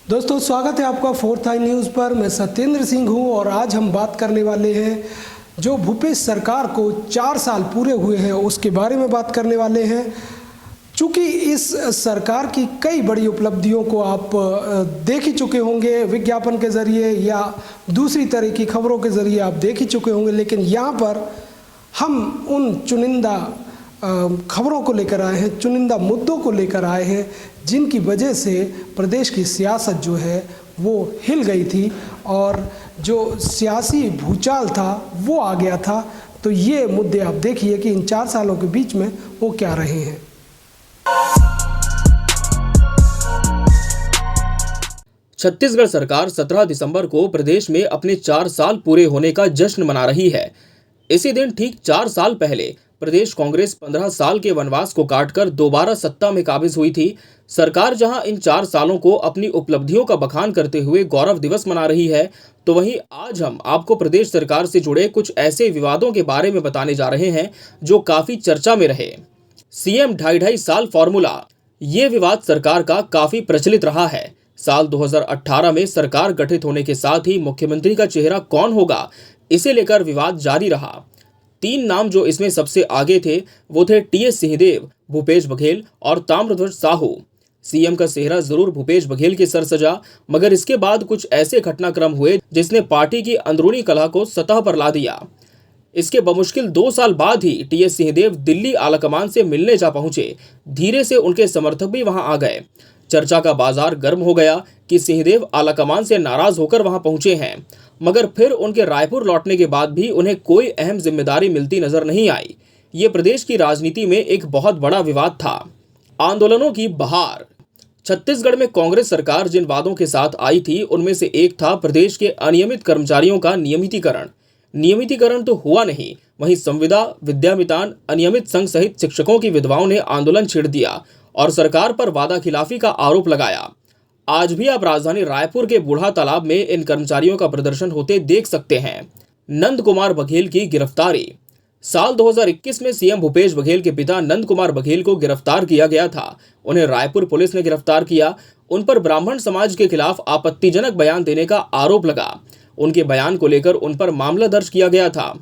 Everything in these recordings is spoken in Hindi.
दोस्तों स्वागत है आपका फोर्थ आई न्यूज़ पर। मैं सत्येंद्र सिंह हूं और आज हम बात करने वाले हैं जो भूपेश सरकार को 4 साल पूरे हुए हैं उसके बारे में बात करने वाले हैं। चूँकि इस सरकार की कई बड़ी उपलब्धियों को आप देख ही चुके होंगे, विज्ञापन के ज़रिए या दूसरी तरह की खबरों के ज़रिए आप देख ही चुके होंगे, लेकिन यहाँ पर हम उन चुनिंदा खबरों को लेकर आए हैं, चुनिंदा मुद्दों को लेकर आए हैं जिनकी वजह से प्रदेश की सियासत जो है वो हिल गई थी और जो सियासी भूचाल था वो आ गया था। तो ये मुद्दे आप देखिए कि इन 4 सालों के बीच में वो क्या रहे हैं। छत्तीसगढ़ सरकार 17 दिसंबर को प्रदेश में अपने 4 साल पूरे होने का जश्न मना रही है। इसी दिन ठीक 4 साल पहले प्रदेश कांग्रेस 15 साल के वनवास को काटकर दोबारा सत्ता में काबिज हुई थी। सरकार जहां इन 4 सालों को अपनी उपलब्धियों का बखान करते हुए गौरव दिवस मना रही है, तो वहीं आज हम आपको प्रदेश सरकार से जुड़े कुछ ऐसे विवादों के बारे में बताने जा रहे हैं जो काफी चर्चा में रहे। सीएम 2.5 साल फॉर्मूला, ये विवाद सरकार का काफी प्रचलित रहा है। साल 2018 में सरकार गठित होने के साथ ही मुख्यमंत्री का चेहरा कौन होगा, इसे लेकर विवाद जारी रहा। 3 नाम जो इसमें सबसे आगे थे वो थे टीएस सिंहदेव, भूपेश बघेल और ताम्रध्वज साहू। सीएम का सेहरा जरूर भूपेश बघेल के सर सजा, मगर इसके बाद कुछ ऐसे घटनाक्रम हुए जिसने पार्टी की अंदरूनी कलह को सतह पर ला दिया। इसके बमुश्किल 2 साल बाद ही टीएस सिंहदेव दिल्ली आलाकमान से मिलने जा पहुंचे। धीरे से उनके समर्थक भी वहां आ गए। चर्चा का बाजार गर्म हो गया कि सिंहदेव आलाकमान से नाराज होकर वहां पहुंचे हैं, मगर फिर उनके रायपुर लौटने के बाद भी उन्हें कोई अहम जिम्मेदारी मिलती नजर नहीं आई। ये प्रदेश की राजनीति में एक बहुत बड़ा विवाद था। आंदोलनों की बहार। छत्तीसगढ़ में कांग्रेस सरकार जिन वादों के साथ आई थी उनमें से एक था प्रदेश के अनियमित कर्मचारियों का नियमितीकरण। नियमितीकरण तो हुआ नहीं, वहीं संविदा, विद्यामितान, अनियमित संघ सहित शिक्षकों की विधवाओं ने आंदोलन छेड़ दिया और सरकार पर वादा खिलाफी का आरोप लगाया। आज भी आप राजधानी रायपुर के बूढ़ा तालाब में इन कर्मचारियों का प्रदर्शन होते देख सकते हैं। नंद कुमार बघेल की गिरफ्तारी। साल 2021 में सीएम भूपेश बघेल के पिता नंद कुमार बघेल को गिरफ्तार किया गया था। उन्हें रायपुर पुलिस ने गिरफ्तार किया। उन पर ब्राह्मण समाज के खिलाफ आपत्तिजनक बयान देने का आरोप लगा। उनके बयान को लेकर उन पर मामला दर्ज किया गया था।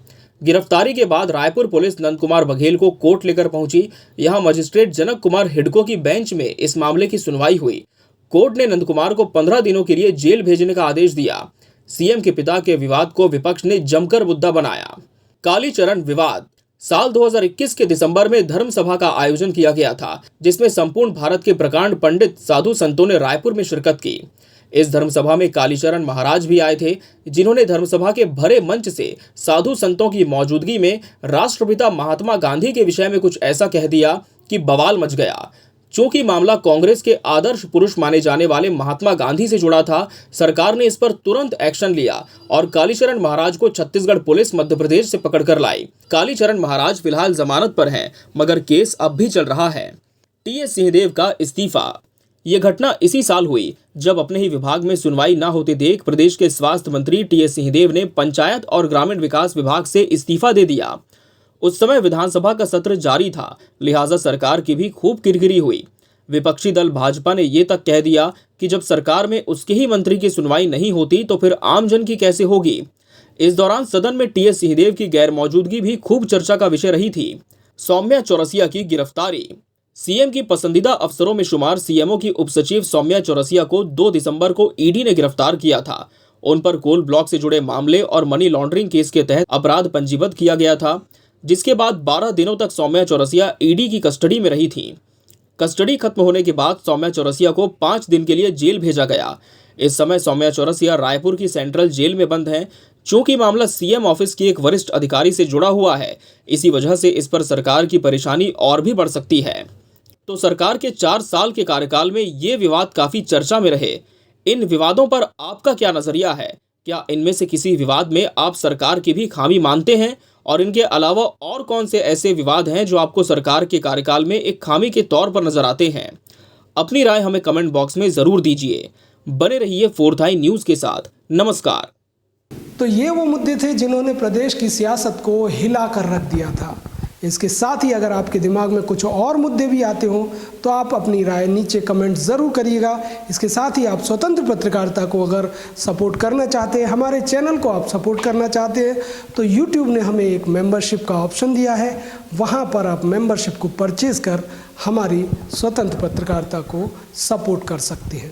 गिरफ्तारी के बाद रायपुर पुलिस नंद कुमार बघेल को कोर्ट लेकर पहुंची। यहां मजिस्ट्रेट जनक कुमार हिडको की बेंच में इस मामले की सुनवाई हुई। कोर्ट ने नंद कुमार को 15 दिनों के लिए जेल भेजने का आदेश दिया। सीएम के पिता के विवाद को विपक्ष ने जमकर मुद्दा बनाया। कालीचरण विवाद। साल 2021 के दिसंबर में धर्म सभा का आयोजन किया गया था, जिसमें संपूर्ण भारत के प्रकांड पंडित साधु संतों ने रायपुर में शिरकत की। इस धर्मसभा में कालीचरण महाराज भी आए थे, जिन्होंने धर्मसभा के भरे मंच से साधु संतों की मौजूदगी में राष्ट्रपिता महात्मा गांधी के विषय में कुछ ऐसा कह दिया कि बवाल मच गया। चूंकि मामला कांग्रेस के आदर्श पुरुष माने जाने वाले महात्मा गांधी से जुड़ा था, सरकार ने इस पर तुरंत एक्शन लिया और कालीचरण महाराज को छत्तीसगढ़ पुलिस मध्य प्रदेश से पकड़कर लाई। कालीचरण महाराज फिलहाल जमानत पर हैं, मगर केस अब भी चल रहा है। टीएस सिंहदेव का इस्तीफा। ये घटना इसी साल हुई जब अपने ही विभाग में सुनवाई न होते देख प्रदेश के स्वास्थ्य मंत्री टीएस सिंहदेव ने पंचायत और ग्रामीण विकास विभाग से इस्तीफा दे दिया। उस समय विधानसभा का सत्र जारी था, लिहाजा सरकार की भी खूब किरकिरी हुई। विपक्षी दल भाजपा ने ये तक कह दिया कि जब सरकार में उसके ही मंत्री की सुनवाई नहीं होती तो फिर आमजन की कैसे होगी। इस दौरान सदन में टीएस सिंहदेव की गैर मौजूदगी भी खूब चर्चा का विषय रही थी। सौम्या चौरसिया की गिरफ्तारी। सीएम की पसंदीदा अफसरों में शुमार सीएमओ की उपसचिव सौम्या चौरसिया को 2 दिसंबर को ईडी ने गिरफ्तार किया था। उन पर कोल ब्लॉक से जुड़े मामले और मनी लॉन्ड्रिंग केस के तहत अपराध पंजीबद्ध किया गया था, जिसके बाद 12 दिनों तक सौम्या चौरसिया ईडी की कस्टडी में रही थी। कस्टडी खत्म होने के बाद सौम्या चौरसिया को 5 दिन के लिए जेल भेजा गया। इस समय सौम्या चौरसिया रायपुर की सेंट्रल जेल में बंद हैं। चूंकि मामला सीएम ऑफिस की एक वरिष्ठ अधिकारी से जुड़ा हुआ है, इसी वजह से इस पर सरकार की परेशानी और भी बढ़ सकती है। तो सरकार के 4 साल के कार्यकाल में ये विवाद काफी चर्चा में रहे। इन विवादों पर आपका क्या नजरिया है? क्या इनमें से किसी विवाद में आप सरकार की भी खामी मानते हैं? और इनके अलावा और कौन से ऐसे विवाद हैं जो आपको सरकार के कार्यकाल में एक खामी के तौर पर नजर आते हैं? अपनी राय हमें कमेंट बॉक्स में जरूर दीजिए। बने रहिए फोर्थ आई न्यूज़ के साथ। नमस्कार। तो ये वो मुद्दे थे जिन्होंने प्रदेश की सियासत को हिला कर रख दिया था। इसके साथ ही अगर आपके दिमाग में कुछ और मुद्दे भी आते हों तो आप अपनी राय नीचे कमेंट ज़रूर करिएगा। इसके साथ ही आप स्वतंत्र पत्रकारिता को अगर सपोर्ट करना चाहते हैं, हमारे चैनल को आप सपोर्ट करना चाहते हैं, तो यूट्यूब ने हमें एक मेंबरशिप का ऑप्शन दिया है। वहाँ पर आप मेंबरशिप को परचेज़ कर हमारी स्वतंत्र पत्रकारिता को सपोर्ट कर सकते हैं।